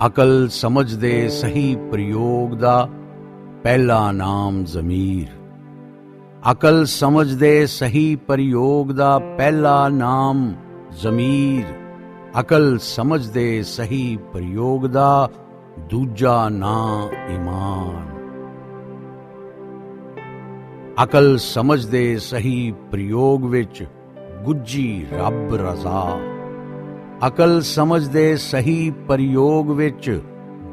ਅਕਲ ਸਮਝ ਦੇ ਸਹੀ ਪ੍ਰਯੋਗ ਦਾ ਪਹਿਲਾ ਨਾਮ ਜ਼ਮੀਰ। ਅਕਲ ਸਮਝ ਦੇ ਸਹੀ ਪ੍ਰਯੋਗ ਦਾ ਪਹਿਲਾ ਨਾਮ ਜ਼ਮੀਰ। ਅਕਲ ਸਮਝ ਦੇ ਸਹੀ ਪ੍ਰਯੋਗ ਦਾ ਦੂਜਾ ਨਾਂ ਈਮਾਨ। ਅਕਲ ਸਮਝ ਦੇ ਸਹੀ ਪ੍ਰਯੋਗ ਵਿੱਚ ਗੁੱਝੀ ਰੱਬ ਰਜ਼ਾ। ਅਕਲ ਸਮਝ ਦੇ ਸਹੀ ਪ੍ਰਯੋਗ ਵਿੱਚ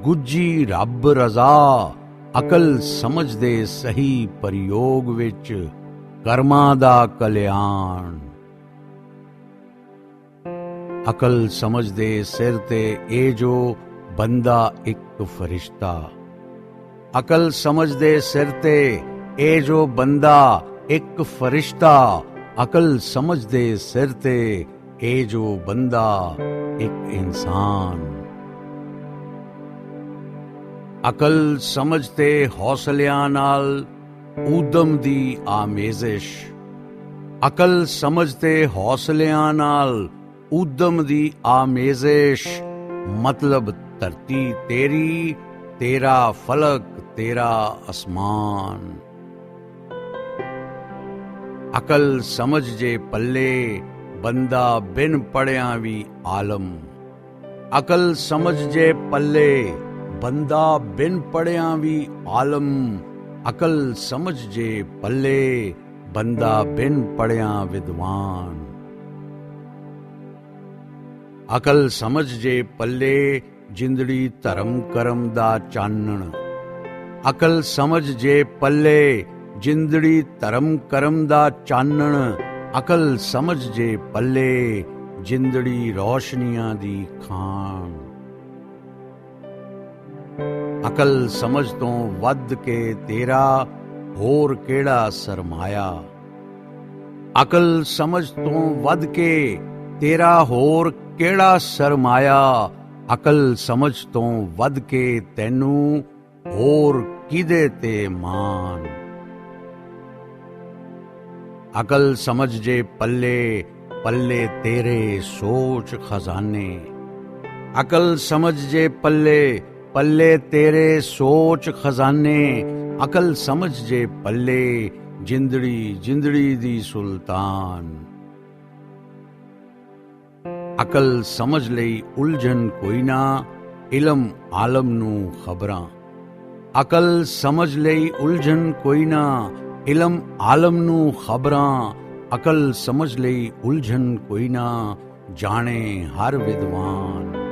ਗੁੱਝੀ ਰੱਬ ਰਜ਼ਾ। ਅਕਲ ਸਮਝ ਦੇ ਸਹੀ ਪ੍ਰਯੋਗ ਵਿੱਚ ਕਰਮਾਂ ਦਾ ਕਲਿਆਣ। ਅਕਲ ਸਮਝ ਦੇ ਸਿਰ ਤੇ ਇਹ ਜੋ ਬੰਦਾ ਇੱਕ ਫਰਿਸ਼ਤਾ। ਅਕਲ ਸਮਝ ਦੇ ਸਿਰ ਤੇ ਇਹ ਜੋ ਬੰਦਾ ਇੱਕ ਫਰਿਸ਼ਤਾ। ਅਕਲ ਸਮਝ ਦੇ ਸਿਰ ਤੇ ਇਹ ਜੋ ਬੰਦਾ ਇੱਕ ਇਨਸਾਨ। ਅਕਲ ਸਮਝ ਤੇ ਹੌਸਲਿਆਂ ਨਾਲ ਊਧਮ ਦੀ ਆਮੇਜ਼ਿਸ਼। ਅਕਲ ਸਮਝ ਤੇ ਹੌਸਲਿਆਂ ਨਾਲ ਊਧਮ ਦੀ ਆਮੇਜ਼ਿਸ਼। ਮਤਲਬ ਧਰਤੀ ਤੇਰੀ, ਤੇਰਾ ਫਲਕ, ਤੇਰਾ ਅਸਮਾਨ। ਅਕਲ ਸਮਝ ਜੇ ਪੱਲੇ ਬੰਦਾ ਬਿਨ ਪੜ੍ਹਿਆਂ ਵੀ ਆਲਮ। ਅਕਲ ਸਮਝ ਜੇ ਪੱਲੇ ਬੰਦਾ ਬਿਨ ਪੜ੍ਹਿਆਂ ਵੀ ਆਲਮ। ਅਕਲ ਸਮਝ ਜੇ ਪੱਲੇ ਬੰਦਾ ਬਿਨ ਪੜ੍ਹਿਆਂ ਵਿਦਵਾਨ। ਅਕਲ ਸਮਝ ਜੇ ਪੱਲੇ ਜਿੰਦੜੀ ਧਰਮ ਕਰਮ ਦਾ ਚਾਨਣ। ਅਕਲ ਸਮਝ ਜੇ ਪੱਲੇ ਜਿੰਦੜੀ ਧਰਮ ਕਰਮ ਦਾ ਚਾਨਣ। ਅਕਲ ਸਮਝ ਜੇ ਪੱਲੇ ਜਿੰਦੜੀ ਰੌਸ਼ਨੀਆਂ ਦੀ ਖਾਣ। ਅਕਲ ਸਮਝ ਤੋਂ ਵੱਧ ਕੇ ਤੇਰਾ ਹੋਰ ਕਿਹੜਾ ਸਰਮਾਇਆ। ਅਕਲ ਸਮਝ ਤੋਂ ਵੱਧ ਕੇ ਤੇਰਾ ਹੋਰ ਕਿਹੜਾ ਸਰਮਾਇਆ। ਅਕਲ ਸਮਝ ਤੋਂ ਵੱਧ ਕੇ ਤੈਨੂੰ ਹੋਰ ਕਿਹਦੇ ਤੇ ਮਾਣ। ਅਕਲ ਸਮਝ ਜੇ ਪੱਲੇ ਪੱਲੇ ਤੇਰੇ ਸੋਚ ਖਜ਼ਾਨੇ। ਅਕਲ ਸਮਝ ਜੇ ਪੱਲੇ ਪੱਲੇ ਤੇਰੇ ਸੋਚ ਖਜ਼ਾਨੇ। ਅਕਲ ਸਮਝ ਜੇ ਪੱਲੇ ਜਿੰਦੜੀ ਜਿੰਦੜੀ ਦੀ ਸੁਲਤਾਨ। ਅਕਲ ਸਮਝ ਲਈ ਉਲਝਣ ਕੋਈ ਨਾ, ਇਲਮ ਆਲਮ ਨੂੰ ਖਬਰਾਂ। ਅਕਲ ਸਮਝ ਲਈ ਉਲਝਣ ਕੋਈ ਨਾ, ਇਲਮ ਆਲਮ ਨੂੰ ਖਬਰਾਂ। ਅਕਲ ਸਮਝ ਲਈ ਉਲਝਣ ਕੋਈ ਨਾ, ਜਾਣੇ ਹਰ ਵਿਦਵਾਨ।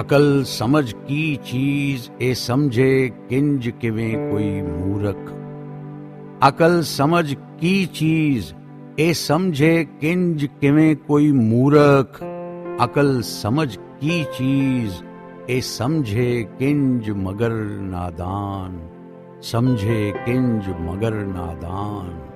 ਅਕਲ ਸਮਝ ਕੀ ਚੀਜ਼ ਇਹ ਸਮਝੇ ਕਿੰਜ ਕਿਵੇਂ ਕੋਈ ਮੂਰਖ। ਅਕਲ ਸਮਝ ਕੀ ਚੀਜ਼ ਇਹ ਸਮਝੇ ਕਿੰਜ ਕਿਵੇਂ ਕੋਈ ਮੂਰਖ। ਅਕਲ ਸਮਝ ਕੀ ਚੀਜ਼ ਇਹ ਸਮਝੇ ਕਿੰਜ ਮਗਰ ਨਾਦਾਨ। ਸਮਝੇ ਕਿੰਜ ਮਗਰ ਨਾਦਾਨ।